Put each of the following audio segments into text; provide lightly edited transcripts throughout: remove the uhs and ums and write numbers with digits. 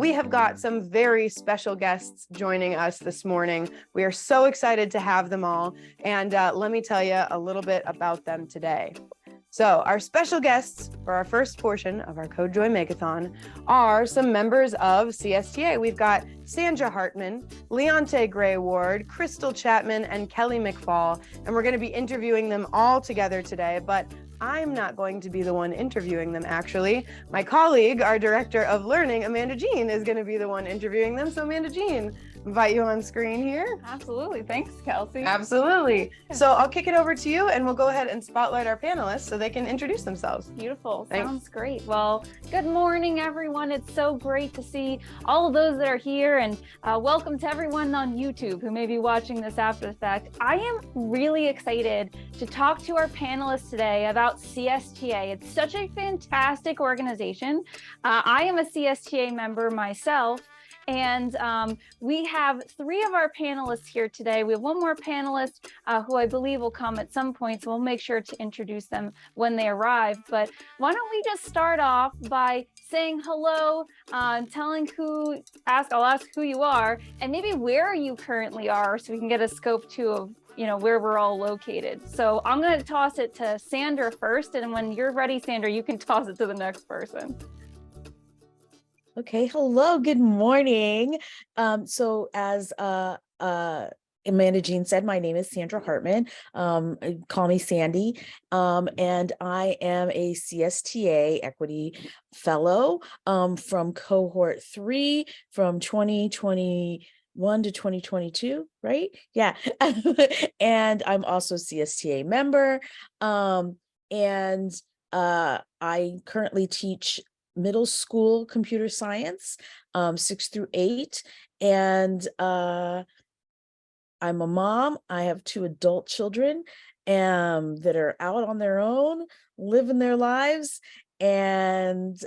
we have got some very special guests joining us this morning. We are so excited to have them all. And let me tell you a little bit about them today. So our special guests for our first portion of our CodeJoy Make-A-Thon are some members of CSTA. We've got Sandra Hartman, Leontae Gray Ward, Krystal Chatman, and Kelly McFall. And we're going to be interviewing them all together today, but I'm not going to be the one interviewing them, actually. My colleague, our Director of Learning, Amanda Jeane, is going to be the one interviewing them. So Amanda Jeane, invite you on screen here. Absolutely. Thanks, Kelsey. Absolutely. So I'll kick it over to you and we'll go ahead and spotlight our panelists so they can introduce themselves. Beautiful. Thanks. Sounds great. Well, good morning, everyone. It's so great to see all of those that are here, and welcome to everyone on YouTube who may be watching this after the fact. I am really excited to talk to our panelists today about CSTA. It's such a fantastic organization. I am a CSTA member myself. And we have three of our panelists here today. We have one more panelist who I believe will come at some point, so we'll make sure to introduce them when they arrive. But why don't we just start off by saying hello, telling I'll ask who you are, and maybe where you currently are, so we can get a scope too of where we're all located. So I'm going to toss it to Sandra first, and when you're ready, Sandra, you can toss it to the next person. Okay, hello, good morning. So as Amanda Jeane said, my name is Sandra Hartman. Call me Sandy. And I am a CSTA Equity Fellow from Cohort 3 from 2021 to 2022, right? Yeah. And I'm also CSTA member. And I currently teach middle school computer science, 6 through 8. And I'm a mom. I have 2 adult children that are out on their own, living their lives. And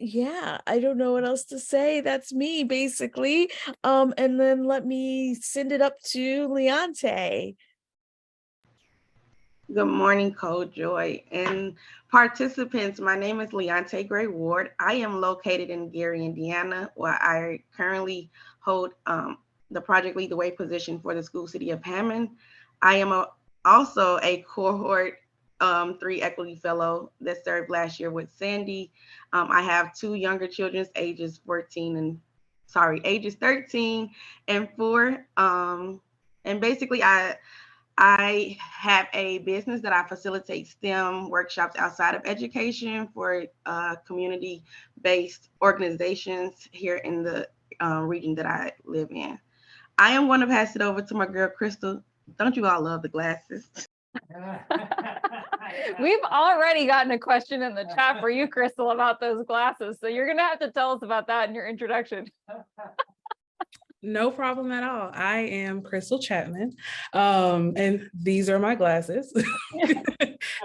yeah, I don't know what else to say. That's me, basically. And then let me send it up to Leontae. Good morning, CodeJoy and participants. My name is Leontae Gray Ward. I am located in Gary, Indiana, where I currently hold the Project Lead the Way position for the school city of Hammond. I am also a Cohort 3 Equity Fellow that served last year with Sandy. I have 2 younger children, ages 13 and 4. And basically, I have a business that I facilitate STEM workshops outside of education for community-based organizations here in the region that I live in. I am going to pass it over to my girl, Krystal. Don't you all love the glasses? We've already gotten a question in the chat for you, Krystal, about those glasses. So you're going to have to tell us about that in your introduction. No problem at all. I am Krystal Chatman, and these are my glasses.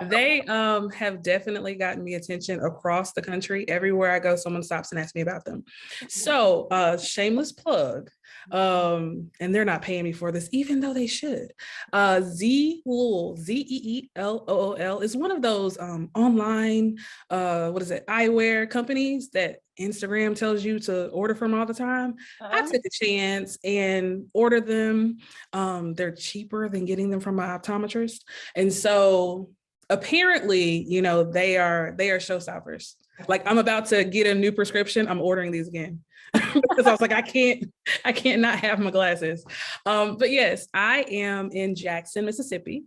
They have definitely gotten me attention across the country. Everywhere I go, someone stops and asks me about them. So shameless plug, and they're not paying me for this, even though they should. Zeelool, Zeelool is one of those online, eyewear companies that Instagram tells you to order from all the time. I took a chance and ordered them. They're cheaper than getting them from my optometrist. And so apparently, they are showstoppers. Like, I'm about to get a new prescription. I'm ordering these again. Because I was like, I can't not have my glasses. But yes, I am in Jackson, Mississippi.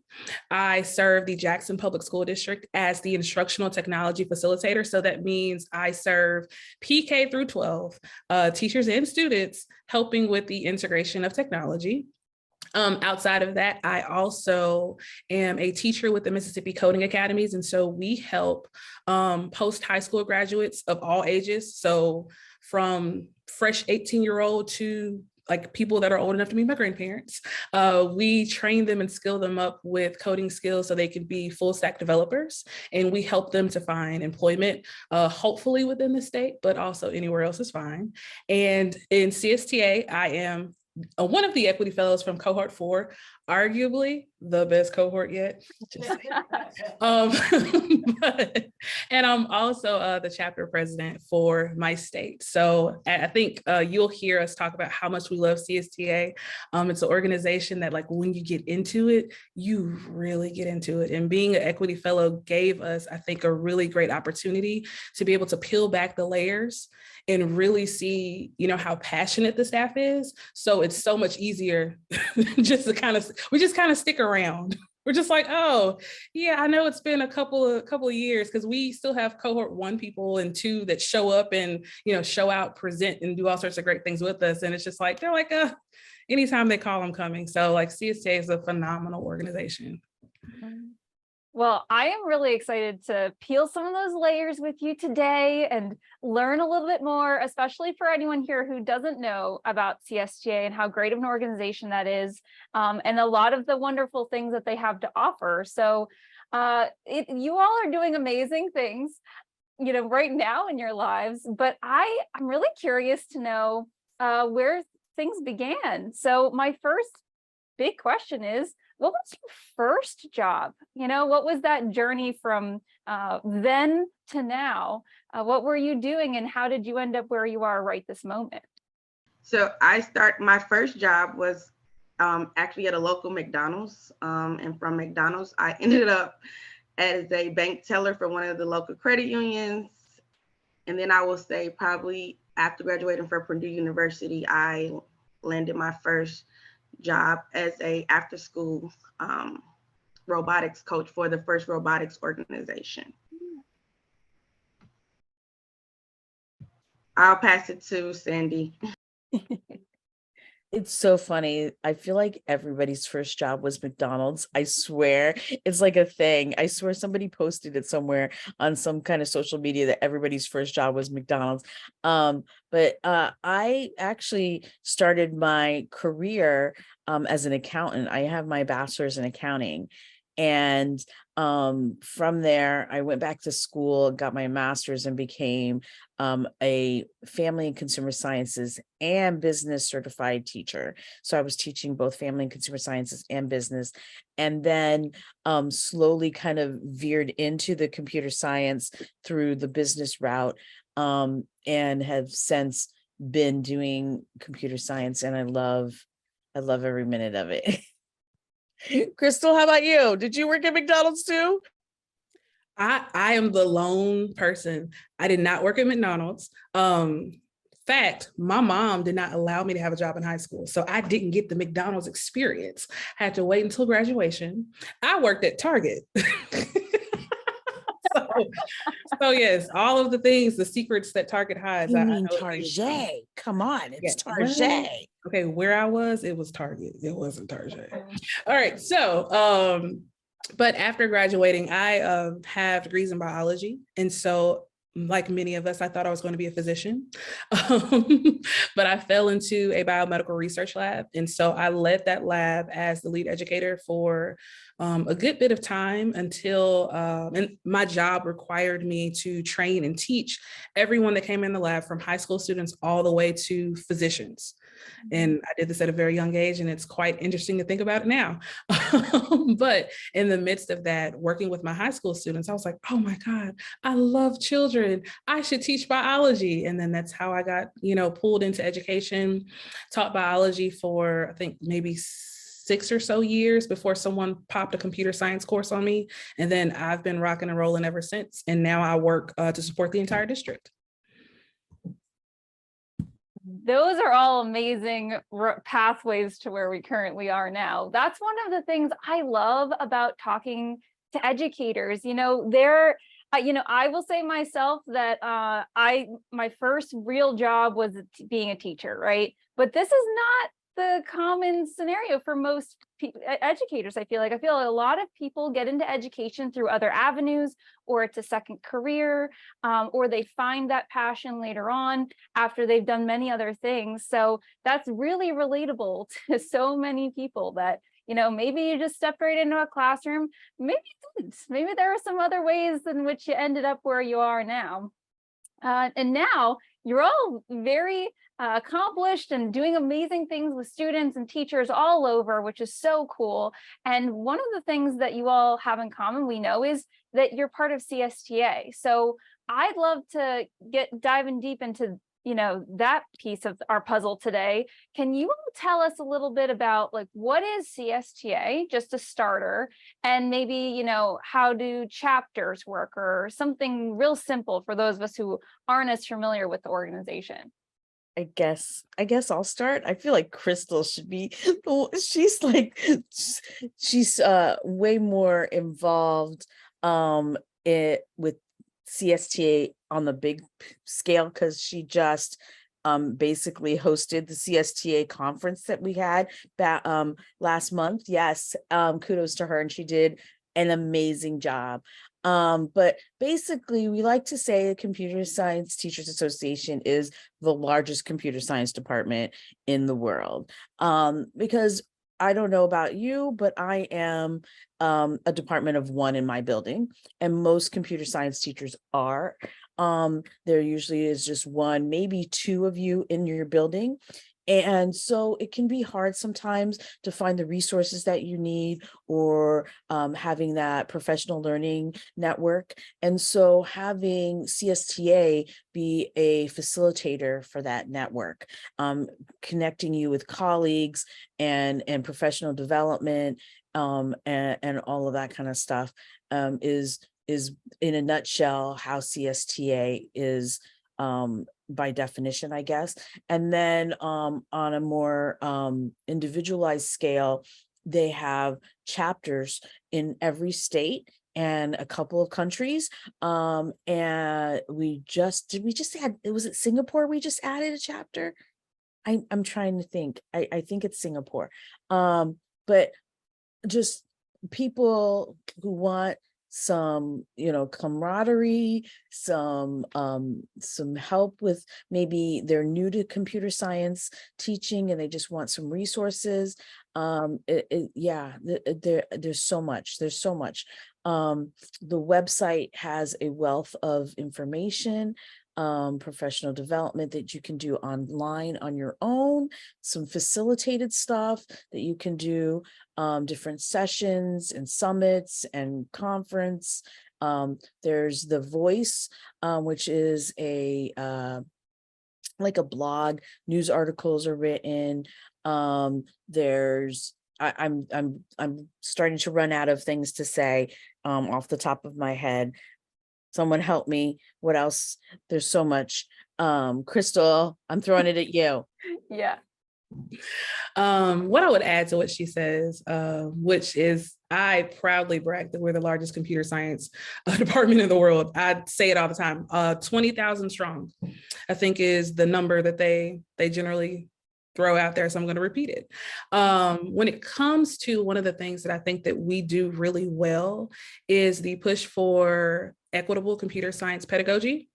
I serve the Jackson Public School District as the instructional technology facilitator. So that means I serve PK through 12 teachers and students, helping with the integration of technology. Outside of that, I also am a teacher with the Mississippi Coding Academies. And so we help post-high school graduates of all ages. So from fresh 18-year-old to like people that are old enough to be my grandparents. We train them and skill them up with coding skills so they can be full stack developers. And we help them to find employment, hopefully within the state, but also anywhere else is fine. And in CSTA, I am one of the equity fellows from cohort 4. arguably the best cohort yet. Just saying. And I'm also the chapter president for my state. So I think you'll hear us talk about how much we love CSTA. It's an organization that, like, when you get into it, you really get into it. And being an equity fellow gave us, I think, a really great opportunity to be able to peel back the layers and really see, how passionate the staff is. So it's so much easier just to we just kind of stick around. We're just like, oh, yeah, I know it's been a couple of years, because we still have cohort 1 people and 2 that show up and, show out, present, and do all sorts of great things with us. And it's just like, they're like, anytime they call, I'm coming. So like, CSTA is a phenomenal organization. Well, I am really excited to peel some of those layers with you today and learn a little bit more, especially for anyone here who doesn't know about CSTA and how great of an organization that is, and a lot of the wonderful things that they have to offer. So you all are doing amazing things, right now in your lives, but I'm really curious to know where things began. So my first big question is, what was your first job? What was that journey from then to now? What were you doing, and how did you end up where you are right this moment? So my first job was actually at a local McDonald's. And from McDonald's, I ended up as a bank teller for one of the local credit unions. And then I will say probably after graduating from Purdue University, I landed my first job as a after school robotics coach for the first robotics organization. I'll pass it to Sandy. It's so funny. I feel like everybody's first job was McDonald's. I swear it's like a thing. I swear somebody posted it somewhere on some kind of social media that everybody's first job was McDonald's. But I actually started my career as an accountant. I have my bachelor's in accounting. And from there, I went back to school, got my master's, and became a family and consumer sciences and business certified teacher. So I was teaching both family and consumer sciences and business, and then slowly kind of veered into the computer science through the business route, and have since been doing computer science, and I love every minute of it. Krystal, how about you? Did you work at McDonald's too? I am the lone person. I did not work at McDonald's. Fact, my mom did not allow me to have a job in high school, so I didn't get the McDonald's experience. I had to wait until graduation. I worked at Target. So yes, all of the things, the secrets that Target hides. You mean Target? Come on, it's Target. Well, okay, where I was, it was Target. It wasn't Target. All right, so but after graduating, I have degrees in biology, and so like many of us, I thought I was going to be a physician, but I fell into a biomedical research lab. And so I led that lab as the lead educator for a good bit of time until, and my job required me to train and teach everyone that came in the lab, from high school students all the way to physicians. And I did this at a very young age, and it's quite interesting to think about it now. But in the midst of that, working with my high school students, I was like, oh my God, I love children. I should teach biology. And then that's how I got, pulled into education, taught biology for, I think, maybe 6 or so years before someone popped a computer science course on me. And then I've been rocking and rolling ever since. And now I work to support the entire district. Those are all amazing pathways to where we currently are now. That's one of the things I love about talking to educators. I will say myself that my first real job was being a teacher, right? But this is not the common scenario for most educators. I feel like a lot of people get into education through other avenues, or it's a second career, or they find that passion later on after they've done many other things. So that's really relatable to so many people that, maybe you just stepped right into a classroom, maybe you didn't. Maybe there are some other ways in which you ended up where you are now. And now you're all very accomplished and doing amazing things with students and teachers all over, which is so cool. And one of the things that you all have in common, we know, is that you're part of CSTA. So I'd love to diving deep into that piece of our puzzle today. Can you all tell us a little bit about like what is CSTA, just a starter, and maybe how do chapters work, or something real simple for those of us who aren't as familiar with the organization? I guess I'll start. I feel like Krystal should be, she's like, she's way more involved with CSTA on the big scale, because she just basically hosted the CSTA conference that we had last month. Yes, kudos to her, and she did an amazing job. But basically, we like to say the Computer Science Teachers Association is the largest computer science department in the world. Because I don't know about you, but I am a department of one in my building, and most computer science teachers are. There usually is just one, maybe two of you in your building. And so it can be hard sometimes to find the resources that you need, or having that professional learning network. And so having CSTA be a facilitator for that network, connecting you with colleagues and professional development, and all of that kind of stuff, is in a nutshell how CSTA is, by definition, I guess. And then on a more individualized scale, they have chapters in every state and a couple of countries. And we just add, was it Singapore? We just added a chapter. I'm trying to think. I think it's Singapore. But just people who want some camaraderie, some help with, maybe they're new to computer science teaching and they just want some resources. There's so much. The website has a wealth of information, professional development that you can do online on your own, some facilitated stuff that you can do, different sessions and summits and conference. There's The Voice, which is like a blog. News articles are written. I'm starting to run out of things to say off the top of my head. Someone help me. What else? There's so much. Krystal, I'm throwing it at you. Yeah. What I would add to what she says, which is, I proudly brag that we're the largest computer science department in the world. I say it all the time. 20,000 strong, I think, is the number that they generally throw out there. So I'm going to repeat it. When it comes to one of the things that I think that we do really well is the push for equitable computer science pedagogy.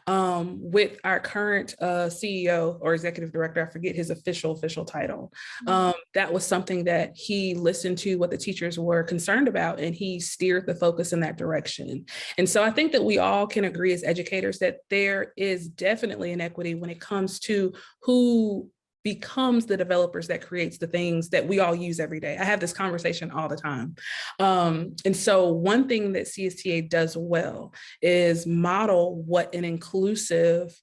With our current CEO or executive director, I forget his official title. That was something that he listened to what the teachers were concerned about, and he steered the focus in that direction. And so I think that we all can agree as educators that there is definitely inequity when it comes to who becomes the developers that creates the things that we all use every day. I have this conversation all the time. And so one thing that CSTA does well is model what inclusive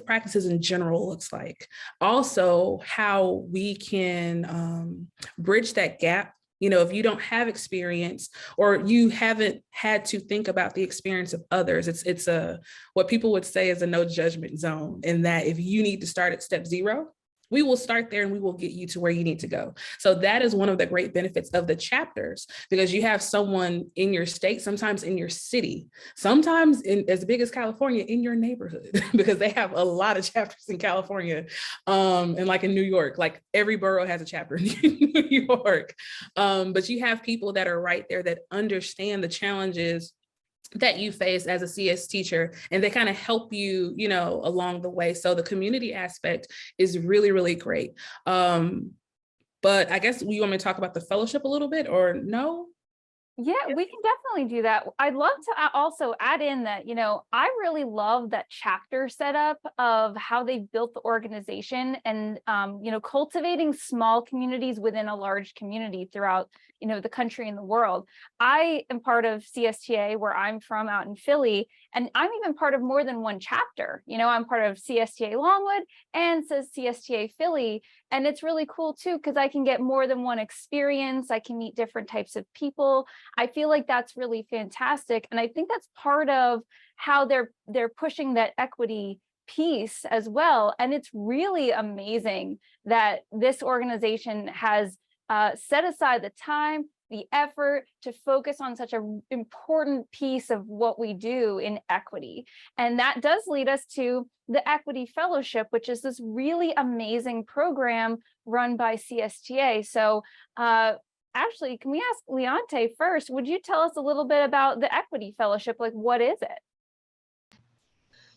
practices in general looks like. Also, how we can bridge that gap. If you don't have experience, or you haven't had to think about the experience of others, it's what people would say is a no judgment zone, in that if you need to start at step 0, we will start there and we will get you to where you need to go. So that is one of the great benefits of the chapters, because you have someone in your state, sometimes in your city, sometimes as big as California, in your neighborhood, because they have a lot of chapters in California, and like in New York, like every borough has a chapter in New York. But you have people that are right there that understand the challenges that you face as a CS teacher, and they kind of help you, along the way. So the community aspect is really, really great. But I guess you want me to talk about the fellowship a little bit, or no? Yeah, we can definitely do that. I'd love to also add in that, I really love that chapter setup of how they built the organization and, cultivating small communities within a large community throughout, the country and the world. I am part of CSTA where I'm from out in Philly, and I'm even part of more than one chapter. I'm part of CSTA Longwood and says CSTA Philly. And it's really cool too, because I can get more than one experience. I can meet different types of people. I feel like that's really fantastic. And I think that's part of how they're pushing that equity piece as well. And it's really amazing that this organization has set aside the time, the effort to focus on such an important piece of what we do in equity. And that does lead us to the Equity Fellowship, which is this really amazing program run by CSTA. So actually, can we ask Leontae first? Would you tell us a little bit about the Equity Fellowship? Like, what is it?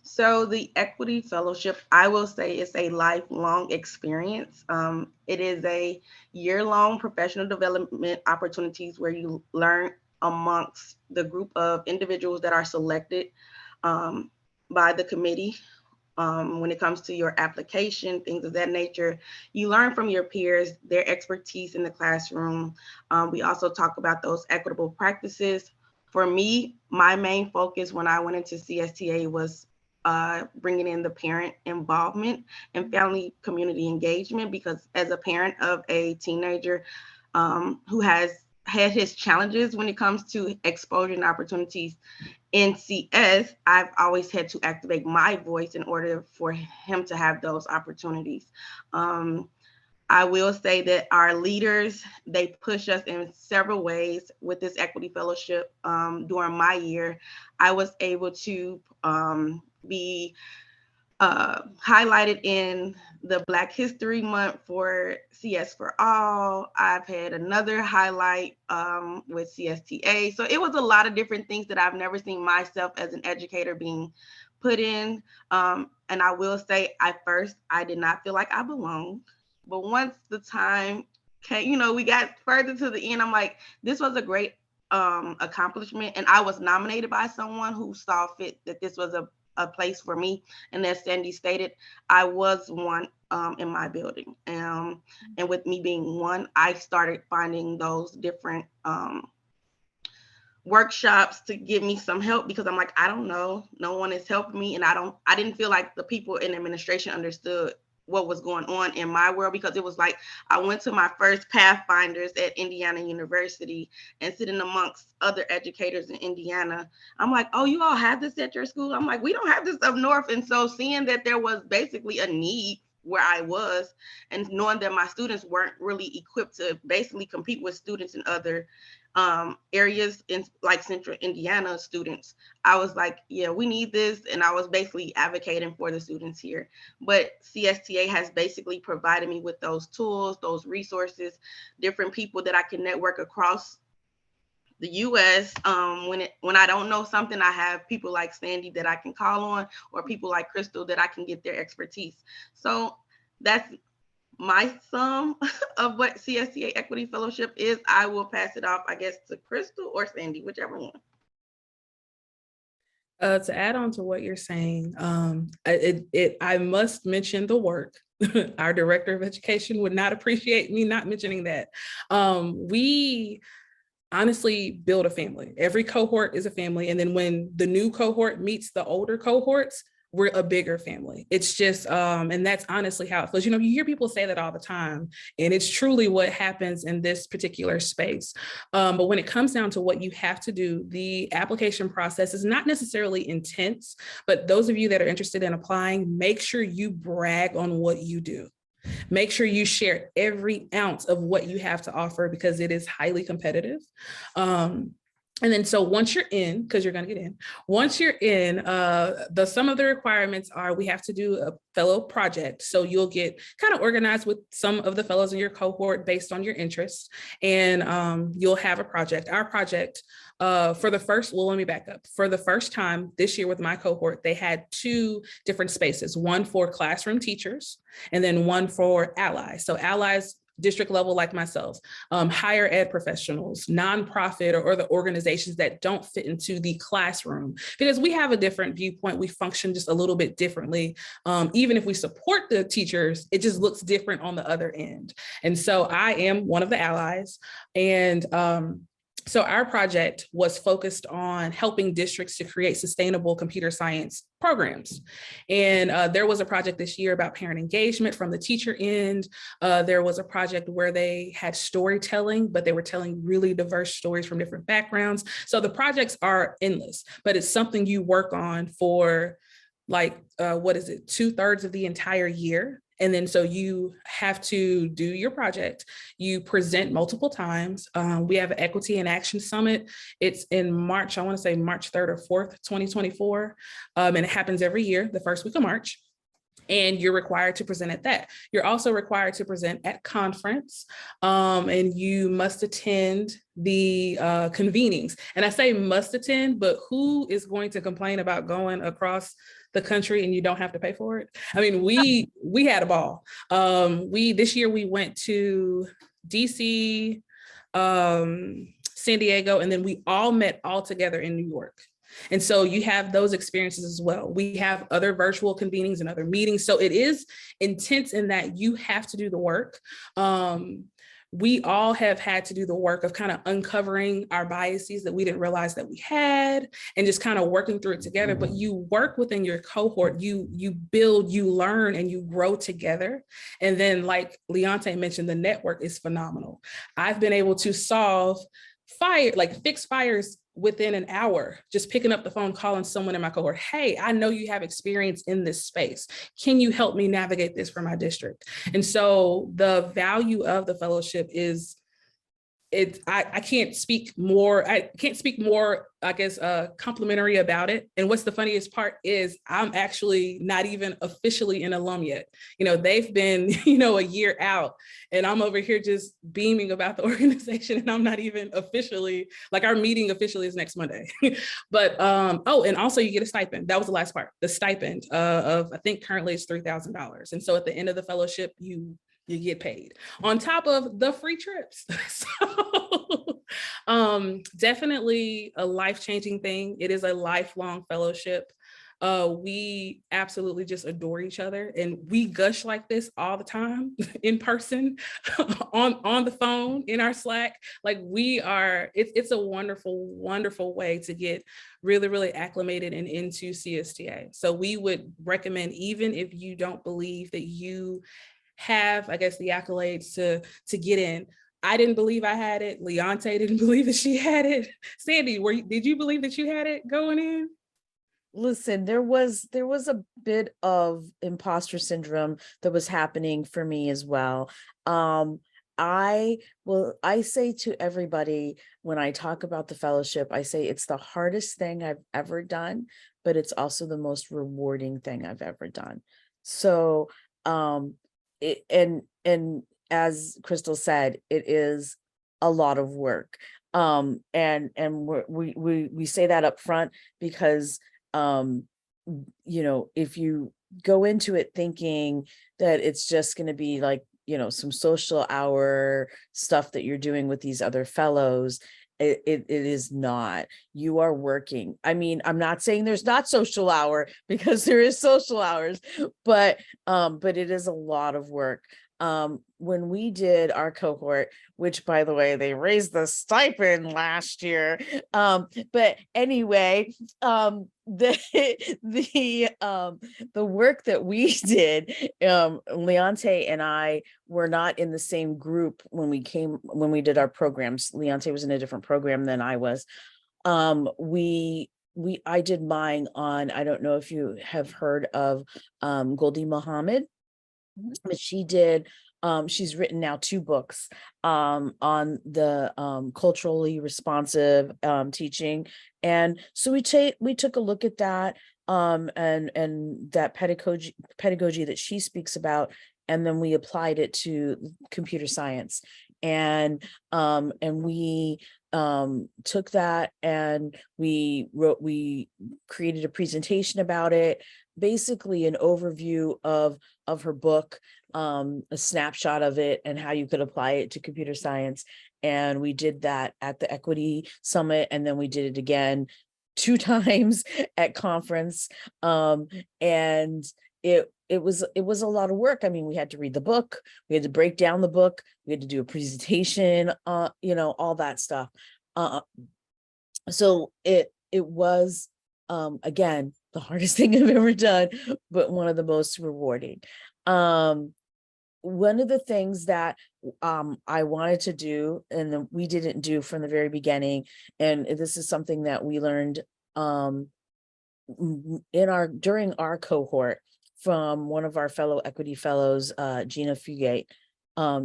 So the Equity Fellowship, I will say, is a lifelong experience. It is a year-long professional development opportunities where you learn amongst the group of individuals that are selected by the committee. When it comes to your application, things of that nature, you learn from your peers, their expertise in the classroom. We also talk about those equitable practices. For me, my main focus when I went into CSTA was bringing in the parent involvement and family community engagement, because as a parent of a teenager who has had his challenges when it comes to exposure and opportunities in CS, I've always had to activate my voice in order for him to have those opportunities. I will say that our leaders, they push us in several ways with this Equity Fellowship. During my year, I was able to be highlighted in the Black History Month for CS for All. I've had another highlight with CSTA. So it was a lot of different things that I've never seen myself as an educator being put in. And I will say, at first, I did not feel like I belonged. But once the time came, we got further to the end, I'm like, this was a great accomplishment. And I was nominated by someone who saw fit that this was a place for me. And as Sandy stated, I was one in my building. And with me being one, I started finding those different workshops to give me some help, because I'm like, I don't know, no one is helping me. And I didn't feel like the people in administration understood what was going on in my world, because it was like I went to my first Pathfinders at Indiana University and sitting amongst other educators in Indiana. I'm like, oh, you all have this at your school? I'm like, we don't have this up north. And so seeing that there was basically a need where I was, and knowing that my students weren't really equipped to basically compete with students in other areas in like central Indiana students, I was like, yeah, we need this. And I was basically advocating for the students here. But CSTA has basically provided me with those tools, those resources, different people that I can network across the US. When I don't know something, I have people like Sandy that I can call on, or people like Krystal that I can get their expertise. So that's my sum of what CSTA Equity Fellowship is. I will pass it off, I guess, to Krystal or Sandy, whichever one. To add on to what you're saying, I must mention the work. Our director of education would not appreciate me not mentioning that. We honestly build a family. Every cohort is a family. And then when the new cohort meets the older cohorts, we're a bigger family. It's just, and that's honestly how it feels. You hear people say that all the time, and it's truly what happens in this particular space. But when it comes down to what you have to do, the application process is not necessarily intense, but those of you that are interested in applying, make sure you brag on what you do. Make sure you share every ounce of what you have to offer, because it is highly competitive. And then so once you're in, because you're going to get in, once you're in, some of the requirements are we have to do a fellow project. So you'll get kind of organized with some of the fellows in your cohort based on your interests, and you'll have a project. Our project for the first, well, let me back up. For the first time this year with my cohort, they had 2 different spaces, one for classroom teachers and then one for allies. So allies district level like myself, higher ed professionals, nonprofit or the organizations that don't fit into the classroom, because we have a different viewpoint. We function just a little bit differently. Even if we support the teachers, it just looks different on the other end. And so I am one of the allies. And so our project was focused on helping districts to create sustainable computer science programs. And there was a project this year about parent engagement from the teacher end. There was a project where they had storytelling, but they were telling really diverse stories from different backgrounds. So the projects are endless, but it's something you work on for like, 2/3 of the entire year. And then so you have to do your project. You present multiple times. We have an Equity and Action Summit. It's in March, I want to say March 3rd or 4th, 2024. And it happens every year, the first week of March. And you're required to present at that. You're also required to present at conference, and you must attend the convenings. And I say must attend, but who is going to complain about going across the country and you don't have to pay for it? I mean, we had a ball. This year we went to DC, San Diego, and then we all met all together in New York. And so you have those experiences as well. We have other virtual convenings and other meetings. So it is intense in that you have to do the work. We all have had to do the work of kind of uncovering our biases that we didn't realize that we had, and just kind of working through it together. But you work within your cohort, you build, you learn, and you grow together. And then, like Leontae mentioned, the network is phenomenal. I've been able to fix fires within an hour, just picking up the phone, calling someone in my cohort. Hey, I know you have experience in this space. Can you help me navigate this for my district? And so the value of the fellowship is, I can't speak more, I guess, complimentary about it. And what's the funniest part is I'm actually not even officially an alum yet. They've been, a year out, and I'm over here just beaming about the organization, and I'm not even officially, like, our meeting officially is next Monday. But, and also you get a stipend. That was the last part, the stipend of, I think currently it's $3,000. And so at the end of the fellowship, you get paid on top of the free trips. So definitely a life-changing thing. It is a lifelong fellowship. We absolutely just adore each other, and we gush like this all the time in person, on the phone, in our Slack. Like, it's a wonderful, wonderful way to get really, really acclimated and into CSTA. So we would recommend, even if you don't believe that you have, I guess, the accolades to get in. I didn't believe I had it. Leontae didn't believe that she had it. Sandy, did you believe that you had it going in? Listen, there was a bit of imposter syndrome that was happening for me as well. I say to everybody, when I talk about the fellowship, I say it's the hardest thing I've ever done, but it's also the most rewarding thing I've ever done. So, and as Krystal said, it is a lot of work. And we say that up front because, if you go into it thinking that it's just going to be like, some social hour stuff that you're doing with these other fellows, it is not. You are working. I mean, I'm not saying there's not social hour, because there is social hours, but it is a lot of work. When we did our cohort, which, by the way, they raised the stipend last year. But anyway, the work that we did, Leontae and I were not in the same group when we did our programs. Leontae was in a different program than I was. I did mine on, I don't know if you have heard of Goldie Muhammad, but she did. She's written now 2 books on the culturally responsive teaching, and so we took a look at that and that pedagogy that she speaks about, and then we applied it to computer science, and we took that and we created a presentation about it, basically an overview of her book, a snapshot of it and how you could apply it to computer science. And we did that at the Equity Summit, and then we did it again 2 times at conference. And it was a lot of work. I mean, we had to read the book, we had to break down the book, we had to do a presentation, all that stuff. So it was, again, the hardest thing I've ever done, but one of the most rewarding. One of the things that I wanted to do, and we didn't do from the very beginning, and this is something that we learned during our cohort from one of our fellow equity fellows, Jeane Fugate.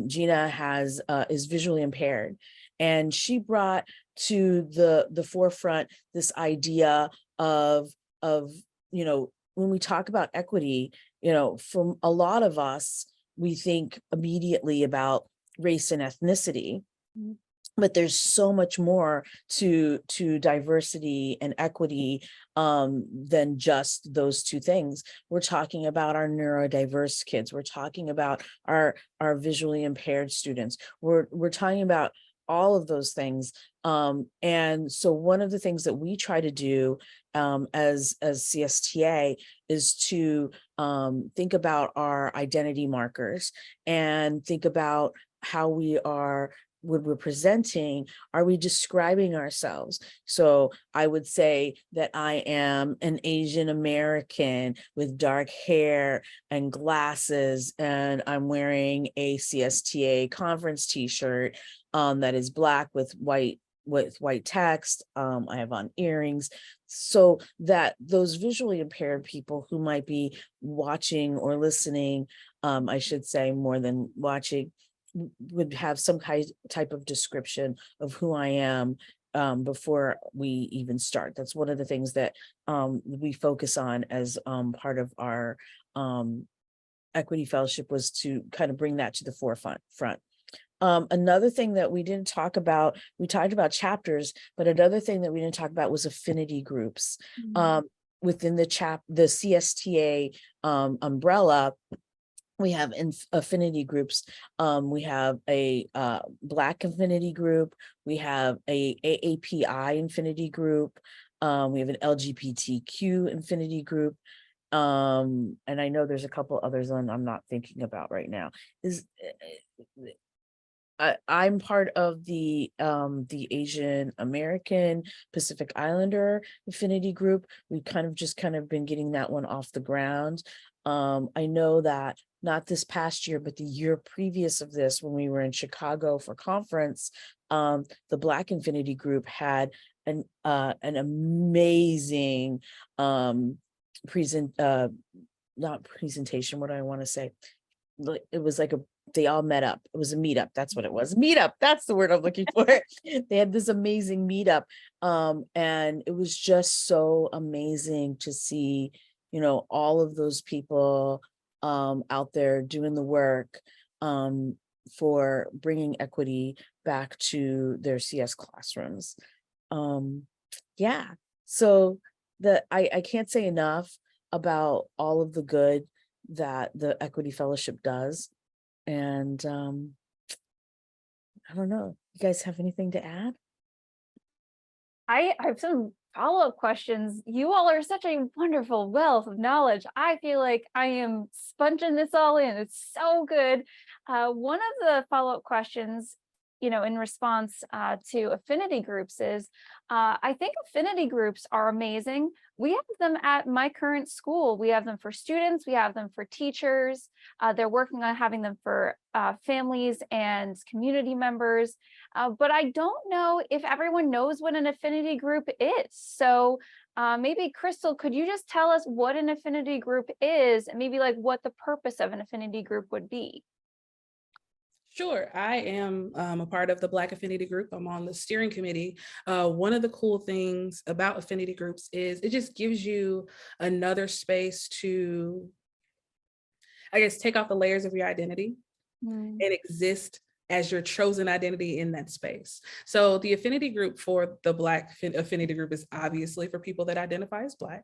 Jeane is visually impaired, and she brought to the forefront this idea of when we talk about equity, from a lot of us, we think immediately about race and ethnicity. But there's so much more to diversity and equity than just those 2 things. We're talking about our neurodiverse kids. We're talking about our visually impaired students. We're talking about all of those things. And so one of the things that we try to do as CSTA is to think about our identity markers and think about how when we're presenting, are we describing ourselves? So I would say that I am an Asian American with dark hair and glasses, and I'm wearing a CSTA conference t-shirt that is black with white text. I have on earrings, so that those visually impaired people who might be watching or listening, I should say more than watching, would have some type of description of who I am before we even start. That's one of the things that we focus on as part of our equity fellowship, was to kind of bring that to the forefront. Another thing that we didn't talk about, we talked about chapters, but another thing that we didn't talk about was affinity groups. Within the CSTA umbrella. We have affinity groups. We have a Black affinity group. We have a AAPI affinity group. We have an LGBTQ affinity group. And I know there's a couple others I'm not thinking about right now. I'm part of the Asian American Pacific Islander affinity group. We've kind of been getting that one off the ground. I know that not this past year, but the year previous of this, when we were in Chicago for conference, the Black Affinity Group had an amazing not presentation, what do I want to say? It was like they all met up. It was a meetup. That's what it was. Meetup. That's the word I'm looking for. They had this amazing meetup. And it was just so amazing to see, all of those people out there doing the work for bringing equity back to their CS classrooms. Yeah. So I can't say enough about all of the good that the Equity Fellowship does. And I don't know, you guys have anything to add? I have some follow-up questions. You all are such a wonderful wealth of knowledge. I feel like I am sponging this all in. It's so good. One of the follow-up questions, in response to affinity groups is, I think affinity groups are amazing. We have them at my current school. We have them for students. We have them for teachers. They're working on having them for families and community members. But I don't know if everyone knows what an affinity group is. So maybe Krystal, could you just tell us what an affinity group is, and maybe like what the purpose of an affinity group would be? Sure. I am a part of the Black Affinity Group. I'm on the steering committee. One of the cool things about affinity groups is it just gives you another space to, I guess, take off the layers of your identity and exist as your chosen identity in that space. So the affinity group for the Black affinity group is obviously for people that identify as Black,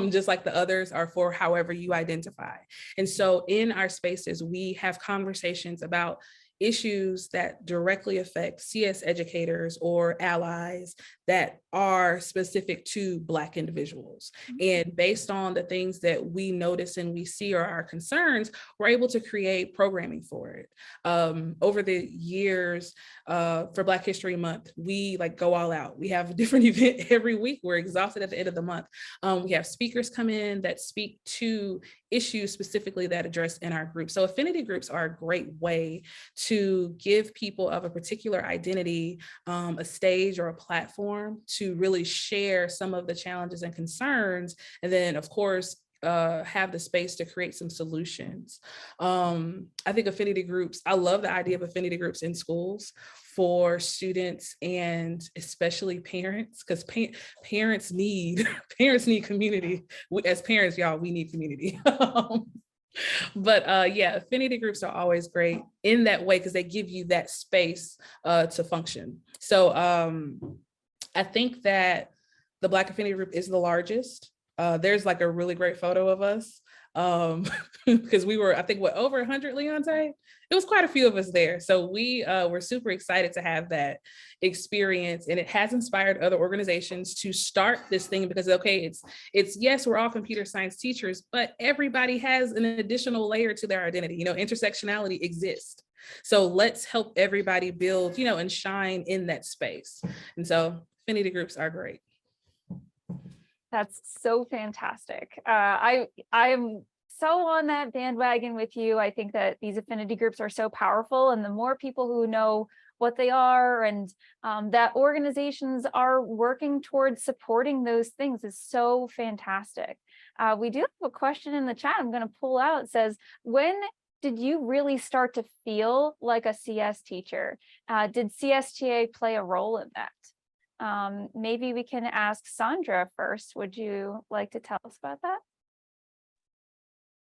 just like the others are for however you identify. And so in our spaces, we have conversations about issues that directly affect CS educators or allies that are specific to Black individuals. And based on the things that we notice and we see are our concerns, we're able to create programming for it. Over the years, for Black History Month, we go all out. We have a different event every week. We're exhausted at the end of the month. We have speakers come in that speak to issues specifically that address in our group. So affinity groups are a great way to give people of a particular identity a stage or a platform to really share some of the challenges and concerns. And then, of course, have the space to create some solutions. I think affinity groups, I love the idea of affinity groups in schools for students and especially parents, because parents need community. As parents, y'all, we need community. But yeah, affinity groups are always great in that way because they give you that space to function. So I think that the Black affinity group is the largest. There's a really great photo of us because we were, I think, over 100, Leontae? It was quite a few of us there. So we were super excited to have that experience, and it has inspired other organizations to start this thing because, okay, it's yes, we're all computer science teachers, but everybody has an additional layer to their identity. Intersectionality exists. So let's help everybody build, and shine in that space. And so affinity groups are great. That's so fantastic. I'm so on that bandwagon with you. I think that these affinity groups are so powerful, and the more people who know what they are and that organizations are working towards supporting those things is so fantastic. We do have a question in the chat I'm going to pull out. It says, when did you really start to feel like a CS teacher? Did CSTA play a role in that? Maybe we can ask Sandra first. Would you like to tell us about that?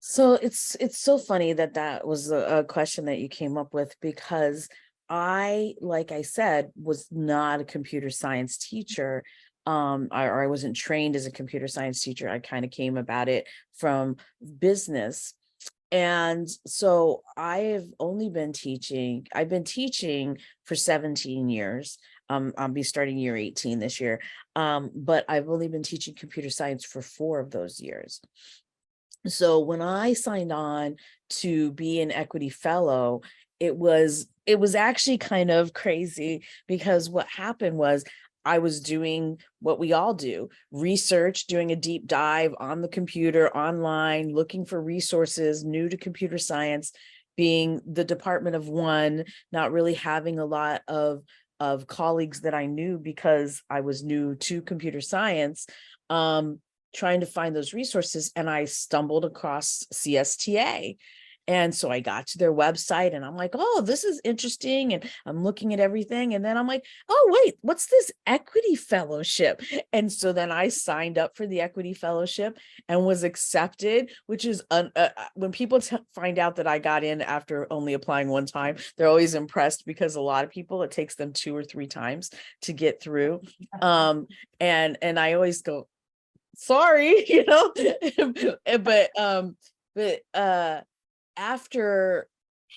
So it's so funny that was a question that you came up with, because like I said, was not a computer science teacher. I wasn't trained as a computer science teacher. I kind of came about it from business. And so I've been teaching for 17 years. I'll be starting year 18 this year. But I've only been teaching computer science for 4 of those years. So when I signed on to be an equity fellow, it was actually kind of crazy, because what happened was I was doing what we all do, research, doing a deep dive on the computer, online, looking for resources new to computer science, being the department of one, not really having a lot of colleagues that I knew because I was new to computer science, trying to find those resources. And I stumbled across CSTA. And so I got to their website and I'm like, oh, this is interesting. And I'm looking at everything. And then I'm like, oh, wait, what's this equity fellowship? And so then I signed up for the equity fellowship and was accepted, which is when people find out that I got in after only applying one time, they're always impressed, because a lot of people, it takes them 2 or 3 times to get through. And I always go, sorry, but after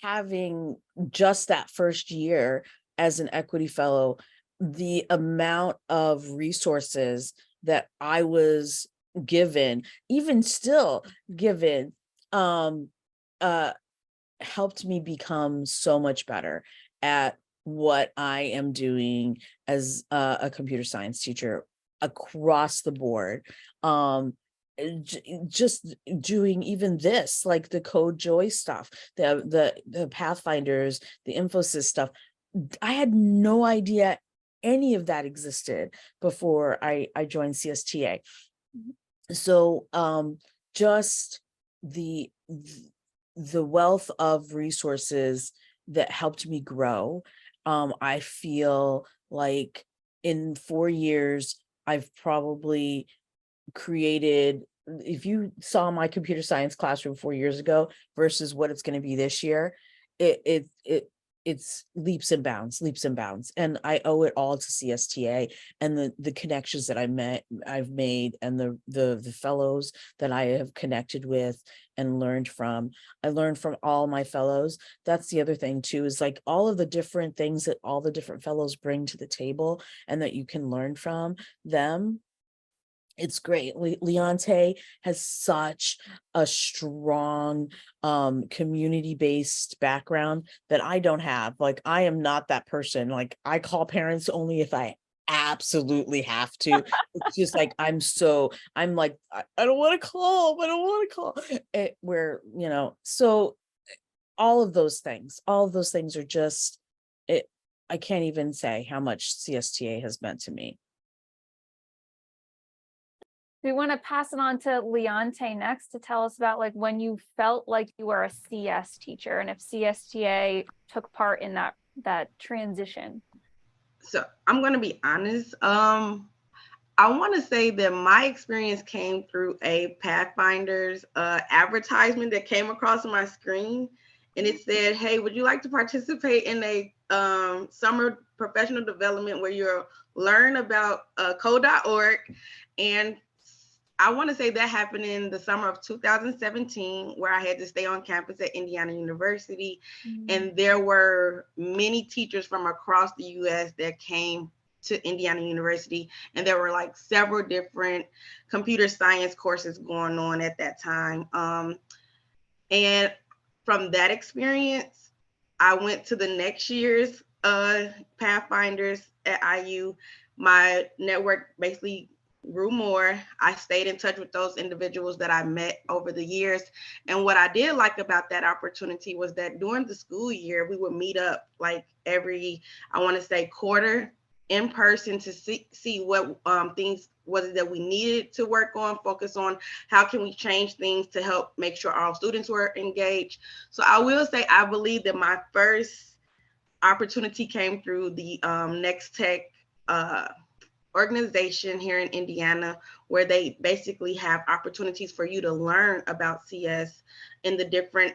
having just that first year as an equity fellow, the amount of resources that I was given, even still given, helped me become so much better at what I am doing as a computer science teacher across the board. Just doing even this, like the CodeJoy stuff, the Pathfinders, the Infosys stuff. I had no idea any of that existed before I joined CSTA. So just the wealth of resources that helped me grow. I feel like in 4 years, I've probably created, if you saw my computer science classroom 4 years ago versus what it's going to be this year, it it's leaps and bounds, leaps and bounds. And I owe it all to CSTA and the connections that I've made, and the fellows that I have connected with and learned from. I learned from all my fellows. That's the other thing too, is like all of the different things that all the different fellows bring to the table and that you can learn from them. It's great. Leontae has such a strong community-based background that I don't have. Like, I am not that person. Like, I call parents only if I absolutely have to. It's just like I'm like, I don't want to call, I don't want to call. Where, so all of those things are just it. I can't even say how much CSTA has meant to me. We want to pass it on to Leontae next to tell us about like when you felt like you were a CS teacher and if CSTA took part in that transition. So I'm going to be honest. I want to say that my experience came through a Pathfinders advertisement that came across my screen, and it said, "Hey, would you like to participate in a summer professional development where you'll learn about code.org?" And I want to say that happened in the summer of 2017, where I had to stay on campus at Indiana University. And there were many teachers from across the US that came to Indiana University. And there were like several different computer science courses going on at that time. And from that experience, I went to the next year's Pathfinders at IU. My network basically grew more. I stayed in touch with those individuals that I met over the years. And what I did like about that opportunity was that during the school year, we would meet up like every, I want to say, quarter in person to see what things was it that we needed to work on, focus on how can we change things to help make sure our students were engaged. So I will say, I believe that my first opportunity came through the Next Tech organization here in Indiana, where they basically have opportunities for you to learn about CS in the different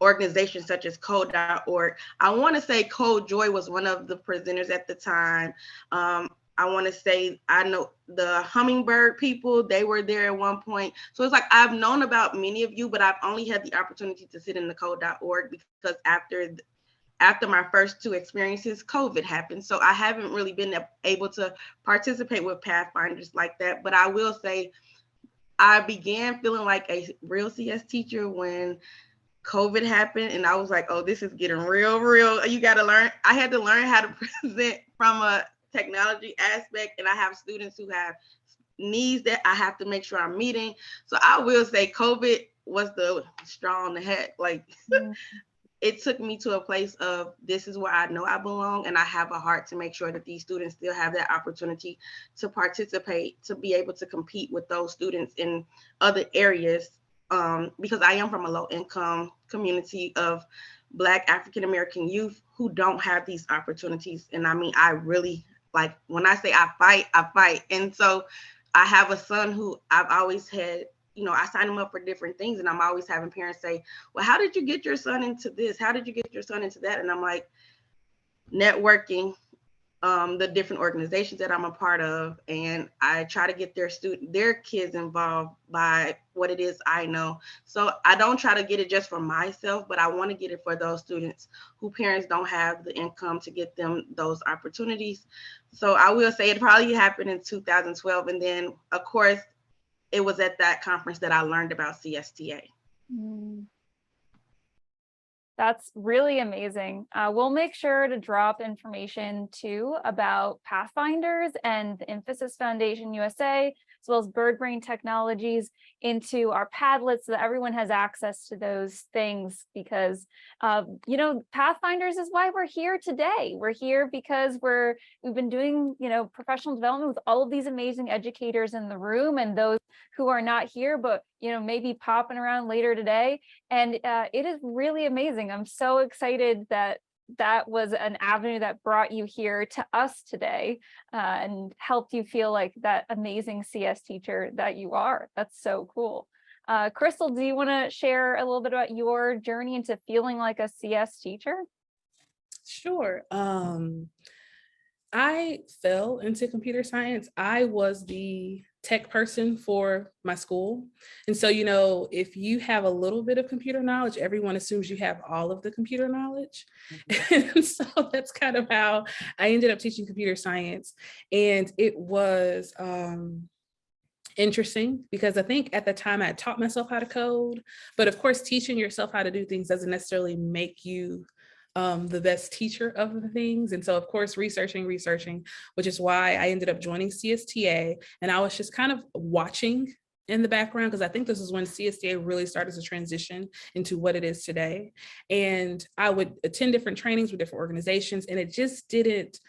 organizations such as code.org. I want to say CodeJoy was one of the presenters at the time. I want to say, I know the Hummingbird people, they were there at one point. So it's like, I've known about many of you, but I've only had the opportunity to sit in the code.org because after my first two experiences, COVID happened. So I haven't really been able to participate with Pathfinders like that. But I will say I began feeling like a real CS teacher when COVID happened. And I was like, oh, this is getting real. You got to learn. I had to learn how to present from a technology aspect. And I have students who have needs that I have to make sure I'm meeting. So I will say COVID was the straw on the head. Like, it took me to a place of, this is where I know I belong, and I have a heart to make sure that these students still have that opportunity to participate, to be able to compete with those students in other areas, because I am from a low-income community of Black African-American youth who don't have these opportunities. And I mean, I really, like, when I say I fight. And so I have a son who I've always had, I sign them up for different things, and I'm always having parents say, well, how did you get your son into this? How did you get your son into that? And I'm like, networking, the different organizations that I'm a part of, and I try to get their kids involved by what it is I know. So I don't try to get it just for myself, but I want to get it for those students who parents don't have the income to get them those opportunities. So I will say it probably happened in 2012. And then, of course, it was at that conference that I learned about CSTA. That's really amazing. We'll make sure to drop information too about Pathfinders and the Emphasis Foundation USA, as well as Bird Brain Technologies, into our Padlets so that everyone has access to those things, because Pathfinders is why we're here today. We're here because we've been doing professional development with all of these amazing educators in the room, and those who are not here but maybe popping around later today. And it is really amazing. I'm so excited that was an avenue that brought you here to us today and helped you feel like that amazing CS teacher that you are. That's so cool. Krystal, do you want to share a little bit about your journey into feeling like a CS teacher? Sure. I fell into computer science. I was the tech person for my school. And so, if you have a little bit of computer knowledge, everyone assumes you have all of the computer knowledge. And so that's kind of how I ended up teaching computer science. And it was interesting because I think at the time I had taught myself how to code, but of course, teaching yourself how to do things doesn't necessarily make you the best teacher of the things. And so, of course, researching, which is why I ended up joining CSTA. And I was just kind of watching in the background, because I think this is when CSTA really started to transition into what it is today. And I would attend different trainings with different organizations, and it just didn't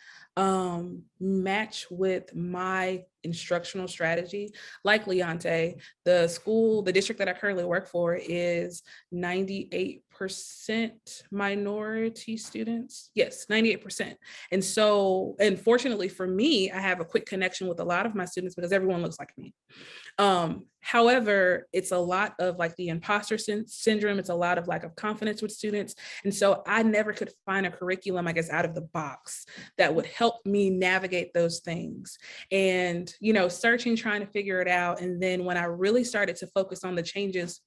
match with my instructional strategy. Like Leontae, the district that I currently work for is 98% minority students. Yes, 98%. And so, and fortunately for me, I have a quick connection with a lot of my students because everyone looks like me. However, it's a lot of like the imposter syndrome. It's a lot of lack of confidence with students. And so I never could find a curriculum, I guess, out of the box that would help me navigate those things. And, searching, trying to figure it out. And then when I really started to focus on the changes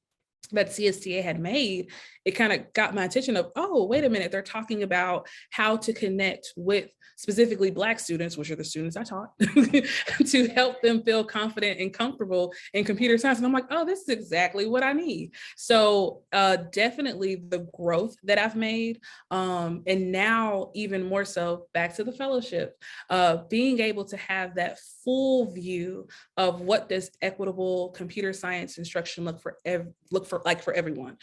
that CSTA had made, it kind of got my attention of, oh, wait a minute, they're talking about how to connect with specifically Black students, which are the students I taught, to help them feel confident and comfortable in computer science. And I'm like, oh, this is exactly what I need. So definitely the growth that I've made, and now even more so, back to the fellowship, being able to have that full view of what does equitable computer science instruction look for everyone.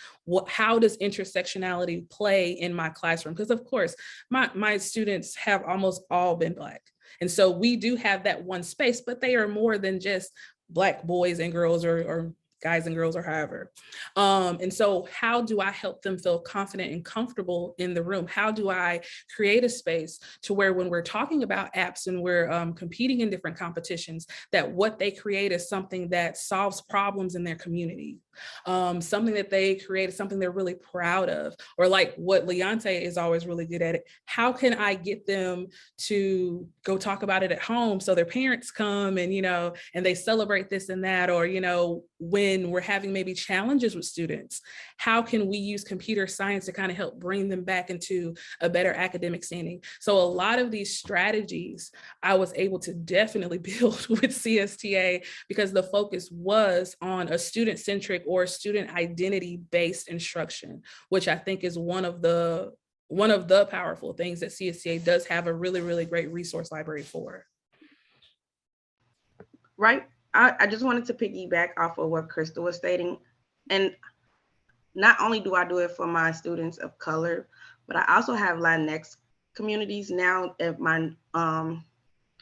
How does intersectionality play in my classroom? Because of course, my students have almost all been Black. And so we do have that one space, but they are more than just Black boys and girls or guys and girls or however. And so how do I help them feel confident and comfortable in the room? How do I create a space to where when we're talking about apps and we're competing in different competitions, that what they create is something that solves problems in their community, something that they create is something they're really proud of, or like what Leontae is always really good at it. How can I get them to go talk about it at home so their parents come and, and they celebrate this and that, or, when we're having maybe challenges with students, how can we use computer science to kind of help bring them back into a better academic standing? So a lot of these strategies I was able to definitely build with CSTA because the focus was on a student-centric or student identity-based instruction, which I think is one of the powerful things that CSTA does have a really, really great resource library for. Right. I just wanted to piggyback off of what Krystal was stating. And not only do I do it for my students of color, but I also have Latinx communities now at my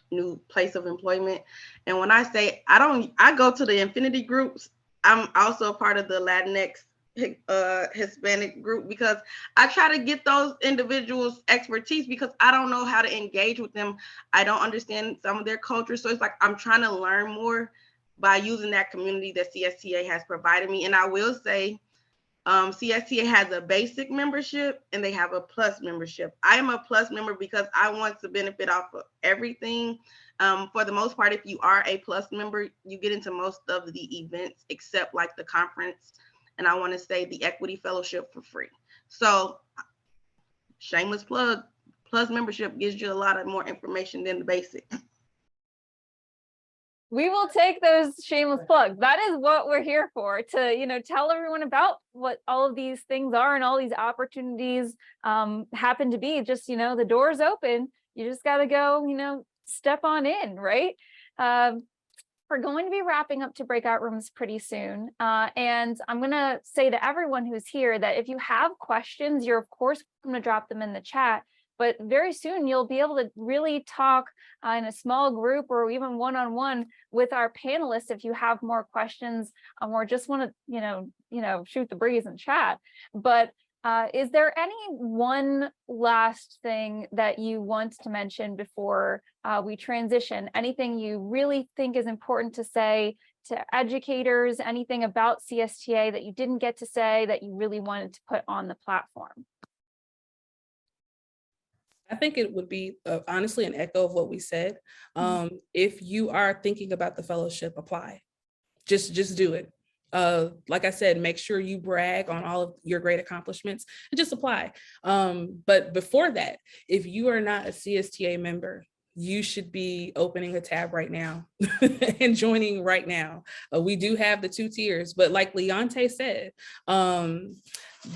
new place of employment. And when I say I go to the Affinity Groups, I'm also a part of the Latinx Hispanic group because I try to get those individuals expertise because I don't know how to engage with them. I don't understand some of their culture. So it's like I'm trying to learn more by using that community that CSTA has provided me. And I will say CSTA has a basic membership and they have a plus membership. I am a plus member because I want to benefit off of everything. For the most part, if you are a plus member, you get into most of the events except like the conference. And I want to say the Equity Fellowship for free. So shameless plug, plus membership gives you a lot of more information than the basic. We will take those shameless plugs. That is what we're here for, to, tell everyone about what all of these things are and all these opportunities happen to be. Just, the door's open. You just got to go, step on in, right? We're going to be wrapping up to breakout rooms pretty soon. And I'm going to say to everyone who's here that if you have questions, you're of course going to drop them in the chat. But very soon you'll be able to really talk in a small group or even one-on-one with our panelists if you have more questions or just want to, shoot the breeze and chat. But is there any one last thing that you want to mention before we transition? Anything you really think is important to say to educators, anything about CSTA that you didn't get to say that you really wanted to put on the platform? I think it would be honestly an echo of what we said. If you are thinking about the fellowship, apply. Just do it. Like I said, make sure you brag on all of your great accomplishments and just apply. But before that, if you are not a CSTA member, you should be opening a tab right now and joining right now. We do have the 2 tiers, but like Leontae said,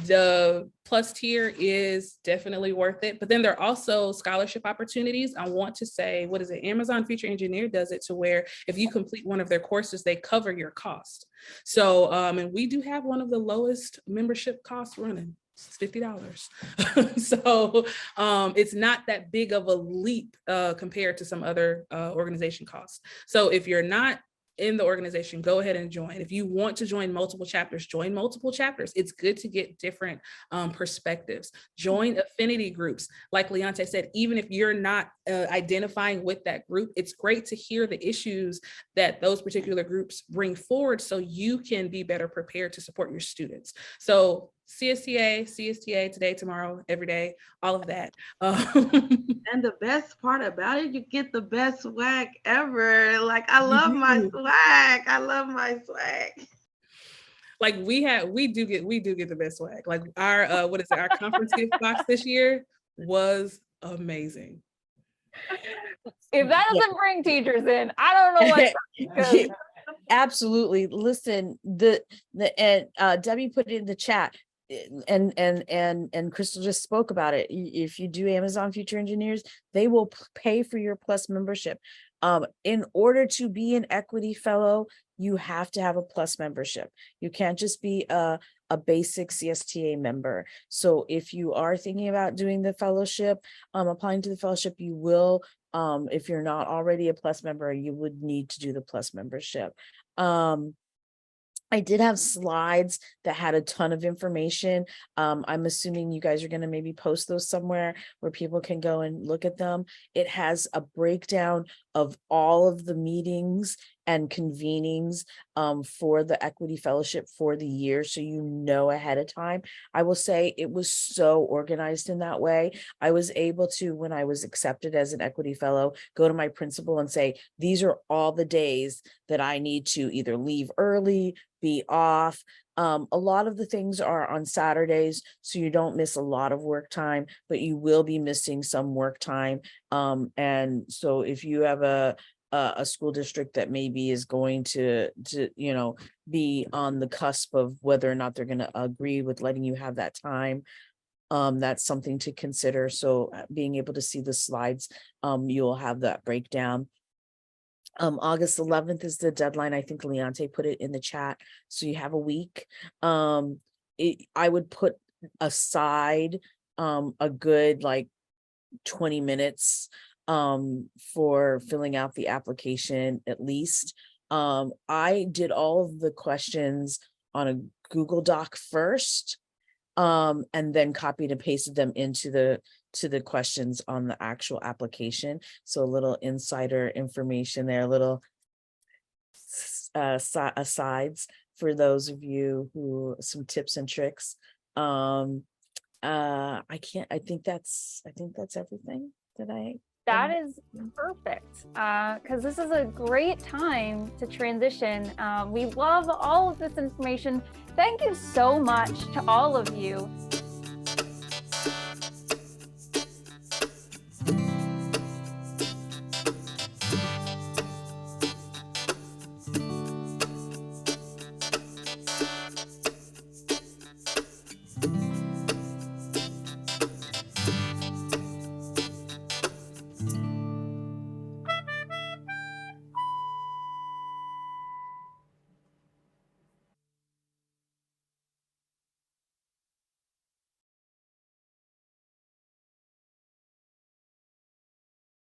the plus tier is definitely worth it. But then there are also scholarship opportunities. I want to say, what is it? Amazon Feature Engineer does it to where if you complete one of their courses, they cover your cost. So, and we do have one of the lowest membership costs running. It's $50. So it's not that big of a leap compared to some other organization costs. So if you're not in the organization, go ahead and join. If you want to join multiple chapters, join multiple chapters. It's good to get different perspectives. Join affinity groups. Like Leontae said, even if you're not identifying with that group, it's great to hear the issues that those particular groups bring forward so you can be better prepared to support your students. So CSTA, today, tomorrow, every day, all of that. And the best part about it, you get the best swag ever. Like, I love my swag. I love my swag. Like we do get the best swag. Like our our conference gift box this year was amazing. If that doesn't bring teachers in, I don't know what does. Absolutely. Listen, Debbie put it in the chat. And Krystal just spoke about it. If you do Amazon Future Engineers, they will pay for your plus membership. In order to be an equity fellow, you have to have a plus membership. You can't just be a basic CSTA member. So if you are thinking about doing the fellowship, applying to the fellowship, you will, if you're not already a plus member, you would need to do the plus membership. I did have slides that had a ton of information. I'm assuming you guys are going to maybe post those somewhere where people can go and look at them. It has a breakdown of all of the meetings and convenings for the Equity Fellowship for the year, so you know ahead of time. I will say it was so organized in that way. I was able to, when I was accepted as an Equity Fellow, go to my principal and say, these are all the days that I need to either leave early, be off. A lot of the things are on Saturdays, so you don't miss a lot of work time, but you will be missing some work time. And so if you have a school district that maybe is going to be on the cusp of whether or not they're going to agree with letting you have that time, that's something to consider. So being able to see the slides, you'll have that breakdown. August 11th is the deadline. I think Leontae put it in the chat. So you have a week. I would put aside a good 20 minutes for filling out the application at least. I did all of the questions on a Google Doc first, and then copied and pasted them into the questions on the actual application. So a little insider information there, a little asides for those of you who, some tips and tricks. I think that's everything that That is perfect, because this is a great time to transition. We love all of this information. Thank you so much to all of you